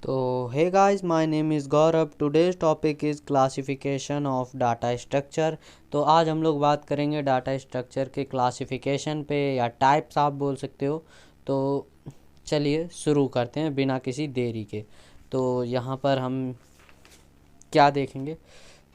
तो hey guys, my name is Gaurav. Today's topic is classification of data structure. तो आज हम लोग बात करेंगे डाटा स्ट्रक्चर के क्लासिफिकेशन पे, या टाइप्स आप बोल सकते हो। तो चलिए शुरू करते हैं बिना किसी देरी के। तो यहाँ पर हम क्या देखेंगे,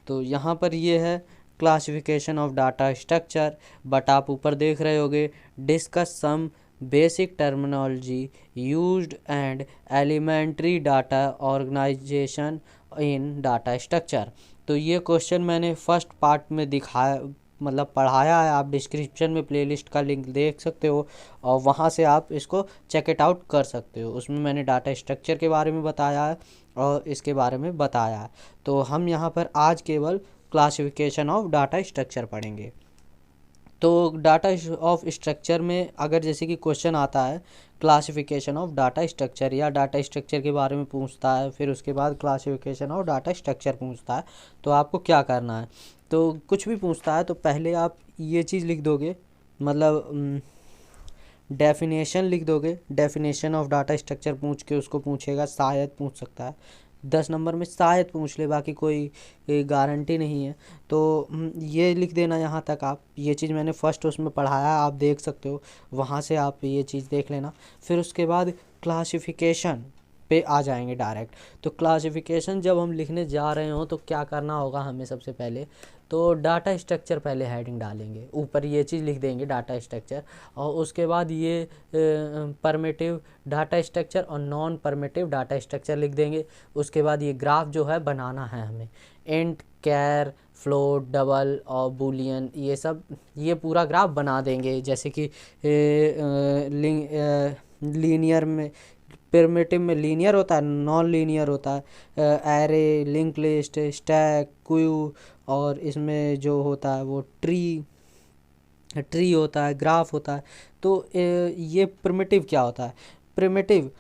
तो यहाँ पर ये है classification of data structure. But आप ऊपर देख रहे होगे, discuss some basic terminology used and elementary data organisation in data structure. तो ये क्वेश्चन मैंने फर्स्ट पार्ट में दिखाया, मतलब पढ़ाया है। आप डिस्क्रिप्शन में प्लेलिस्ट का लिंक देख सकते हो और वहाँ से आप इसको चेक इट आउट कर सकते हो। उसमें मैंने डाटा स्ट्रक्चर के बारे में बताया है और इसके बारे में बताया है। तो हम यहाँ पर आज केवल क्लासिफिकेशन ऑफ डाटा स्ट्रक्चर पढ़ेंगे। तो डाटा ऑफ स्ट्रक्चर में अगर जैसे कि क्वेश्चन आता है क्लासिफिकेशन ऑफ डाटा स्ट्रक्चर, या डाटा स्ट्रक्चर के बारे में पूछता है, फिर उसके बाद क्लासिफिकेशन ऑफ डाटा स्ट्रक्चर पूछता है, तो आपको क्या करना है। तो कुछ भी पूछता है तो पहले आप ये चीज़ लिख दोगे, मतलब डेफिनेशन लिख दोगे। डेफिनेशन ऑफ डाटा स्ट्रक्चर पूछ के उसको पूछेगा, शायद पूछ सकता है 10 नंबर में, शायद पूछ ले, बाकी कोई गारंटी नहीं है। तो ये लिख देना यहाँ तक। आप ये चीज़ मैंने फर्स्ट उसमें पढ़ाया, आप देख सकते हो, वहाँ से आप ये चीज़ देख लेना। फिर उसके बाद क्लासिफिकेशन पे आ जाएंगे डायरेक्ट। तो क्लासिफिकेशन जब हम लिखने जा रहे हो तो क्या करना होगा हमें, सबसे पहले तो डाटा स्ट्रक्चर पहले हेडिंग डालेंगे, ऊपर ये चीज़ लिख देंगे डाटा स्ट्रक्चर, और उसके बाद ये परमिटिव डाटा स्ट्रक्चर और नॉन परमिटिव डाटा स्ट्रक्चर लिख देंगे। उसके बाद ये ग्राफ जो है बनाना है हमें, इंट, कैर, फ्लोट, डबल और बूलियन, ये सब, ये पूरा ग्राफ बना देंगे। जैसे कि लीनियर में, प्रिमिटिव में लीनियर होता है, नॉन लीनियर होता है, array, link list, stack, Q, और इसमें जो होता है वो ट्री होता है, ग्राफ होता है। तो ये प्रिमिटिव क्या होता है। प्रिमिटिव,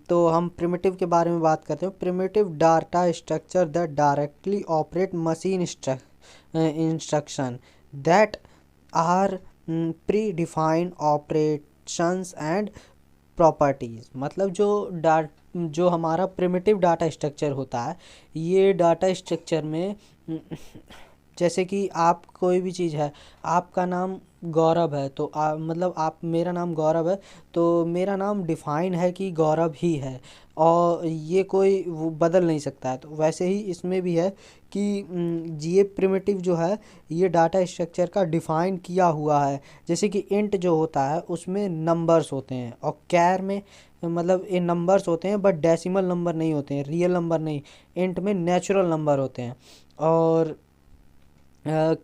तो हम प्रिमिटिव के बारे में बात करते हैं। Primitive data structure that directly operate machine instruction that are predefined operations and properties. मतलब जो हमारा प्रिमिटिव डाटा स्ट्रक्चर होता है, ये डाटा स्ट्रक्चर में जैसे कि आप कोई भी चीज़ है, आपका नाम गौरव है, तो मतलब आप, मेरा नाम गौरव है, तो मेरा नाम डिफाइन है कि गौरव ही है, और ये कोई वो बदल नहीं सकता है। तो वैसे ही इसमें भी है कि ये प्रिमिटिव जो है, ये डाटा स्ट्रक्चर का डिफाइन किया हुआ है। जैसे कि इंट जो होता है उसमें नंबर्स होते हैं, और कैर में मतलब ये नंबर्स होते हैं बट डेसिमल नंबर नहीं होते हैं, रियल नंबर नहीं। इंट में नेचुरल नंबर होते हैं, और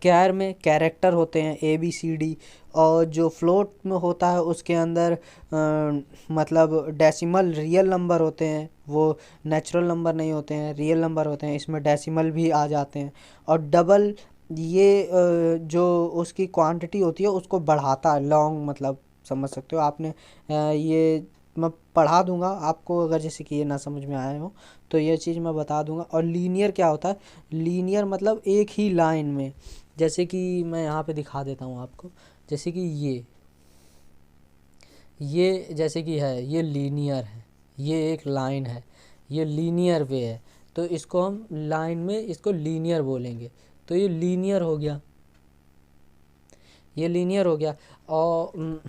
कैर में कैरेक्टर होते हैं, ABCD। और जो फ्लोट में होता है उसके अंदर मतलब डेसिमल रियल नंबर होते हैं, वो नेचुरल नंबर नहीं होते हैं, रियल नंबर होते हैं, इसमें डेसिमल भी आ जाते हैं। और डबल, ये जो उसकी क्वांटिटी होती है उसको बढ़ाता है, लॉन्ग, मतलब समझ सकते हो आपने। ये मैं पढ़ा दूंगा आपको, अगर जैसे कि ये ना समझ में आए हो तो ये चीज़ मैं बता दूंगा। और लीनियर क्या होता है, लीनियर मतलब एक ही लाइन में, जैसे कि मैं यहाँ पे दिखा देता हूँ आपको। जैसे कि ये जैसे कि है, ये लीनियर है, ये एक लाइन है, ये लीनियर वे है, तो इसको हम लाइन में इसको लीनियर बोलेंगे। तो ये लीनियर हो गया, ये लीनियर हो गया। और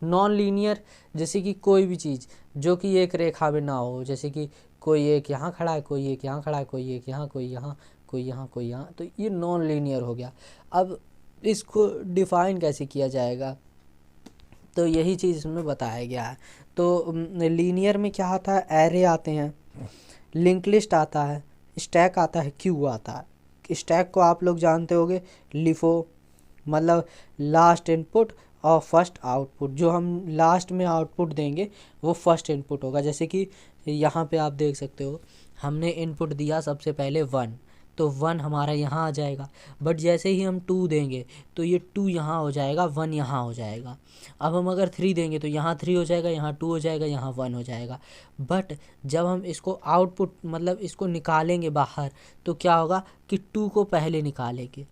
नॉन लीनियर, जैसे कि कोई भी चीज़ जो कि एक रेखा में ना हो, जैसे कि कोई एक यहाँ खड़ा है, कोई एक यहाँ खड़ा है, कोई एक यहाँ, कोई यहाँ, कोई यहाँ, कोई यहाँ, तो ये नॉन लीनियर हो गया। अब इसको डिफाइन कैसे किया जाएगा, तो यही चीज़ इसमें बताया गया है। तो लीनियर में क्या आता है, एरे आते हैं, लिंक लिस्ट आता है, स्टैक आता है, क्यू आता है। स्टैक को आप लोग जानते होंगे, लिफो मतलब लास्ट इनपुट और फर्स्ट आउटपुट, जो हम लास्ट में आउटपुट देंगे वो फर्स्ट इनपुट होगा। जैसे कि यहाँ पे आप देख सकते हो, हमने इनपुट दिया सबसे पहले 1, तो 1 हमारा यहाँ आ जाएगा। बट जैसे ही हम 2 देंगे तो ये 2 यहाँ हो जाएगा, 1 यहाँ हो जाएगा। अब हम अगर 3 देंगे तो यहाँ 3 हो जाएगा, यहाँ 2 हो जाएगा, यहाँ 1 हो जाएगा। बट जब हम इसको आउटपुट मतलब इसको निकालेंगे बाहर, तो क्या होगा कि 2 को पहले निकालेंगे,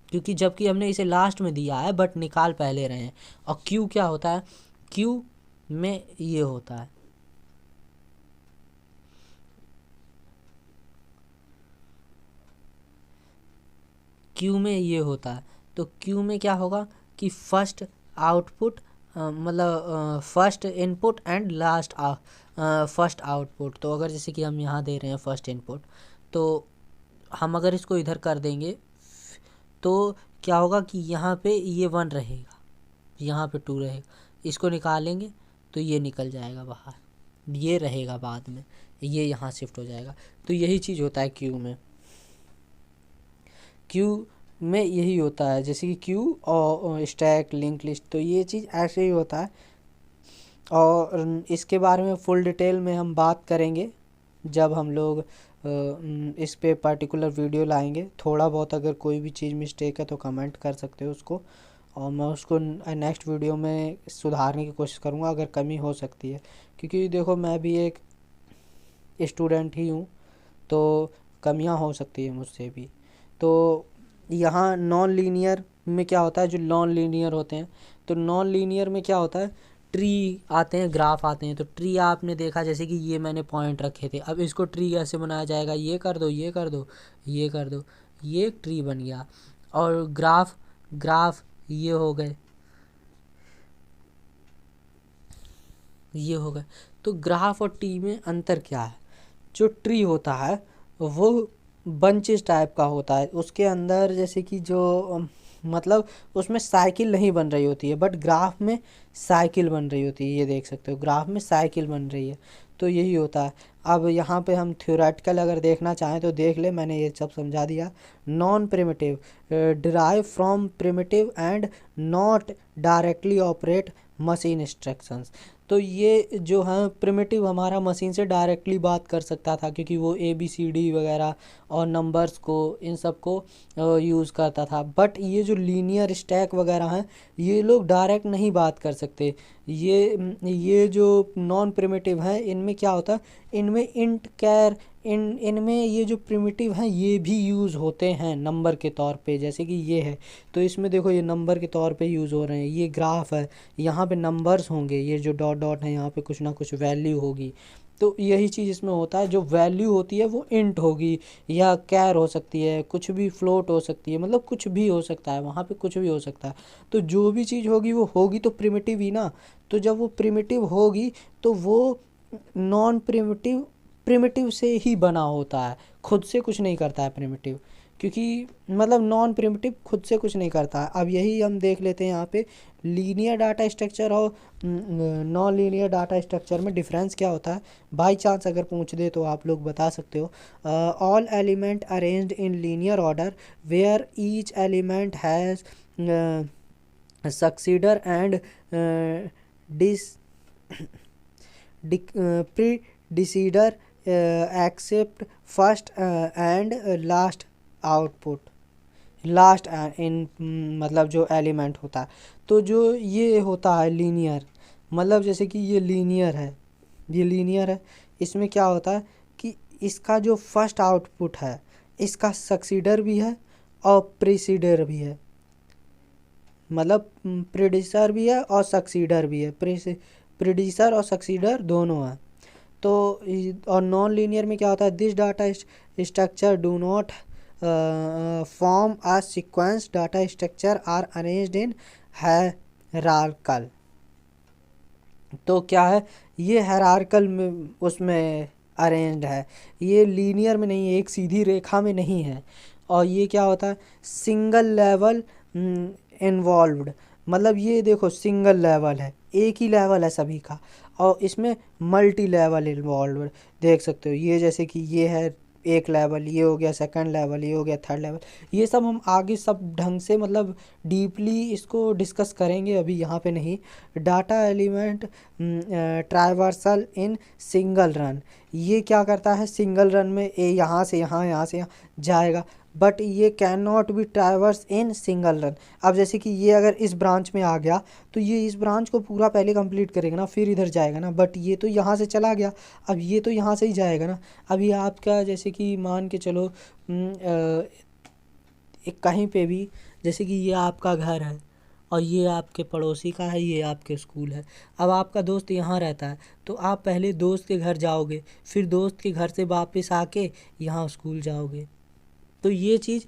क्योंकि जबकि हमने इसे लास्ट में दिया है बट निकाल पहले रहे हैं। और क्यू क्या होता है, क्यू में ये होता है, क्यू में ये होता है। तो क्यू में क्या होगा कि फर्स्ट आउटपुट मतलब first input and last first output. तो अगर जैसे कि हम यहाँ दे रहे हैं फर्स्ट इनपुट, तो हम अगर इसको इधर कर देंगे तो क्या होगा कि यहाँ पे ये 1 रहेगा, यहाँ पे 2 रहेगा। इसको निकालेंगे तो ये निकल जाएगा बाहर, ये रहेगा बाद में, ये यहाँ शिफ्ट हो जाएगा। तो यही चीज़ होता है क्यू में। क्यू में यही होता है, जैसे कि क्यू और स्टैक लिंक लिस्ट, तो ये चीज़ ऐसे ही होता है। और इसके बारे में फुल डिटेल में हम बात करेंगे जब हम लोग इस पे पर्टिकुलर वीडियो लाएंगे। थोड़ा बहुत अगर कोई भी चीज़ मिस्टेक है तो कमेंट कर सकते हो उसको, और मैं उसको नेक्स्ट वीडियो में सुधारने की कोशिश करूँगा अगर कमी हो सकती है। क्योंकि देखो मैं भी एक स्टूडेंट ही हूँ, तो कमियाँ हो सकती है मुझसे भी। तो यहाँ नॉन लीनियर में क्या होता है, जो नॉन लीनियर होते हैं, तो नॉन लीनियर में क्या होता है, ट्री आते हैं, ग्राफ आते हैं। तो ट्री आपने देखा, जैसे कि ये मैंने पॉइंट रखे थे, अब इसको ट्री कैसे बनाया जाएगा, ये कर दो, ये कर दो, ये कर दो, ये एक ट्री बन गया। और ग्राफ ग्राफ ये हो गए, ये हो गए। तो ग्राफ और ट्री में अंतर क्या है, जो ट्री होता है वो बंचेस टाइप का होता है, उसके अंदर जैसे कि जो मतलब उसमें साइकिल नहीं बन रही होती है, बट ग्राफ में साइकिल बन रही होती है। ये देख सकते हो ग्राफ में साइकिल बन रही है, तो यही होता है। अब यहाँ पे हम थ्योरेटिकल अगर देखना चाहें तो देख ले, मैंने ये सब समझा दिया। Non primitive derive from primitive and not directly operate machine instructions. तो ये जो है प्रिमिटिव हमारा मशीन से डायरेक्टली बात कर सकता था, क्योंकि वो ABCD वगैरह और नंबर्स को, इन सब को यूज़ करता था। बट ये जो लीनियर स्टैक वगैरह हैं, ये लोग डायरेक्ट नहीं बात कर सकते। ये जो नॉन प्रिमिटिव हैं, इनमें क्या होता है, इनमें इंट कैर इनमें ये जो प्रिमिटिव हैं ये भी यूज़ होते हैं नंबर के तौर पे, जैसे कि ये है। तो इसमें देखो ये नंबर के तौर पे यूज़ हो रहे हैं। ये ग्राफ है, यहाँ पे नंबर्स होंगे, ये जो डॉट डॉट है यहाँ पे कुछ ना कुछ वैल्यू होगी। तो यही चीज़ इसमें होता है, जो वैल्यू होती है वो इंट होगी या कैर हो सकती है, कुछ भी फ्लोट हो सकती है, मतलब कुछ भी हो सकता है, वहाँ पे कुछ भी हो सकता है। तो जो भी चीज़ होगी वो होगी तो प्रिमिटिव ही ना। तो जब वो प्रिमिटिव होगी तो वो नॉन प्रिमिटिव प्रिमिटिव से ही बना होता है, खुद से कुछ नहीं करता है प्रिमिटिव, क्योंकि मतलब नॉन प्रिमिटिव खुद से कुछ नहीं करता है। अब यही हम देख लेते हैं यहाँ पे लीनियर डाटा स्ट्रक्चर और नॉन लीनियर डाटा स्ट्रक्चर में डिफरेंस क्या होता है। बाई चांस अगर पूछ दे तो आप लोग बता सकते हो। All element arranged in linear order where each element has successor and predecessor except first and last output, last in मतलब जो एलिमेंट होता है। तो जो ये होता है लीनियर, मतलब जैसे कि ये लीनियर है, ये लीनियर है, इसमें क्या होता है कि इसका जो फर्स्ट आउटपुट है इसका सक्सीडर भी है और प्रीसीडर भी है, मतलब प्रीडिसर भी है और सक्सीडर भी है, प्रीडिसर और सक्सीडर दोनों हैं। तो और नॉन लीनियर में क्या होता है, this data structure do not form a sequence, data structure are arranged in hierarchical. तो क्या है, ये हायरार्कल में उसमें अरेंज्ड है, ये लीनियर में नहीं है, एक सीधी रेखा में नहीं है। और ये क्या होता है, सिंगल लेवल इन्वॉल्व्ड, मतलब ये देखो सिंगल लेवल है, एक ही लेवल है सभी का, और इसमें मल्टी लेवल इन्वॉल्व देख सकते हो। ये जैसे कि ये है एक लेवल, ये हो गया सेकंड लेवल, ये हो गया थर्ड लेवल। ये सब हम आगे सब ढंग से मतलब डीपली इसको डिस्कस करेंगे, अभी यहाँ पे नहीं। Data element traversal in single run, ये क्या करता है, सिंगल रन में यहाँ से यहाँ, यहाँ से यहाँ जाएगा, बट ये can not be traverse in single run. अब जैसे कि ये अगर इस ब्रांच में आ गया तो ये इस ब्रांच को पूरा पहले कंप्लीट करेगा ना, फिर इधर जाएगा ना, बट ये तो यहाँ से चला गया, अब ये तो यहाँ से ही जाएगा ना। अभी आपका जैसे कि मान के चलो एक कहीं पे भी, जैसे कि ये आपका घर है और ये आपके पड़ोसी का है, ये आपके स्कूल है। अब आपका दोस्त यहाँ रहता है तो आप पहले दोस्त के घर जाओगे, फिर दोस्त के घर से वापस आके यहाँ स्कूल जाओगे, तो ये चीज़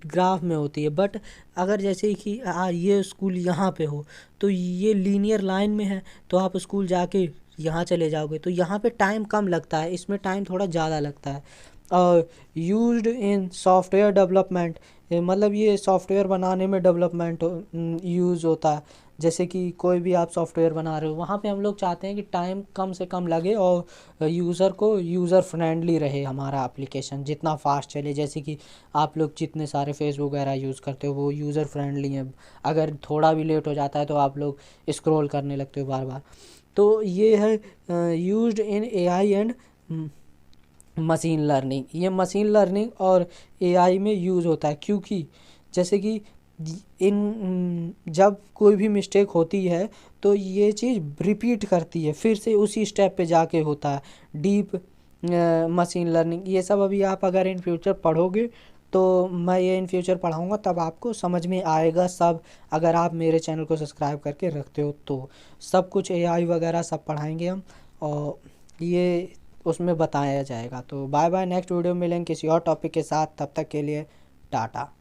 ग्राफ में होती है। बट अगर जैसे कि ये स्कूल यहाँ पे हो, तो ये लीनियर लाइन में है, तो आप स्कूल जाके यहाँ चले जाओगे, तो यहाँ पे टाइम कम लगता है, इसमें टाइम थोड़ा ज़्यादा लगता है। और यूज्ड इन सॉफ्टवेयर डेवलपमेंट, मतलब ये सॉफ्टवेयर बनाने में डेवलपमेंट यूज़ होता है। जैसे कि कोई भी आप सॉफ्टवेयर बना रहे हो, वहाँ पे हम लोग चाहते हैं कि टाइम कम से कम लगे और यूज़र फ्रेंडली रहे हमारा एप्लीकेशन, जितना फास्ट चले। जैसे कि आप लोग जितने सारे फेसबुक वगैरह यूज़ करते हो वो यूज़र फ्रेंडली है, अगर थोड़ा भी लेट हो जाता है तो आप लोग स्क्रॉल करने लगते हो बार बार। तो ये है used in AI and machine learning. ये मशीन लर्निंग और एआई में यूज़ होता है, क्योंकि जैसे कि जब कोई भी मिस्टेक होती है तो ये चीज़ रिपीट करती है, फिर से उसी स्टेप पे जाके होता है। डीप मशीन लर्निंग, ये सब अभी आप अगर इन फ्यूचर पढ़ोगे, तो मैं ये इन फ्यूचर पढ़ाऊँगा तब आपको समझ में आएगा सब। अगर आप मेरे चैनल को सब्सक्राइब करके रखते हो तो सब कुछ एआई वगैरह सब पढ़ाएंगे हम, और ये उसमें बताया जाएगा। तो बाय बाय, नेक्स्ट वीडियो में मिलेंगे किसी और टॉपिक के साथ, तब तक के लिए टाटा।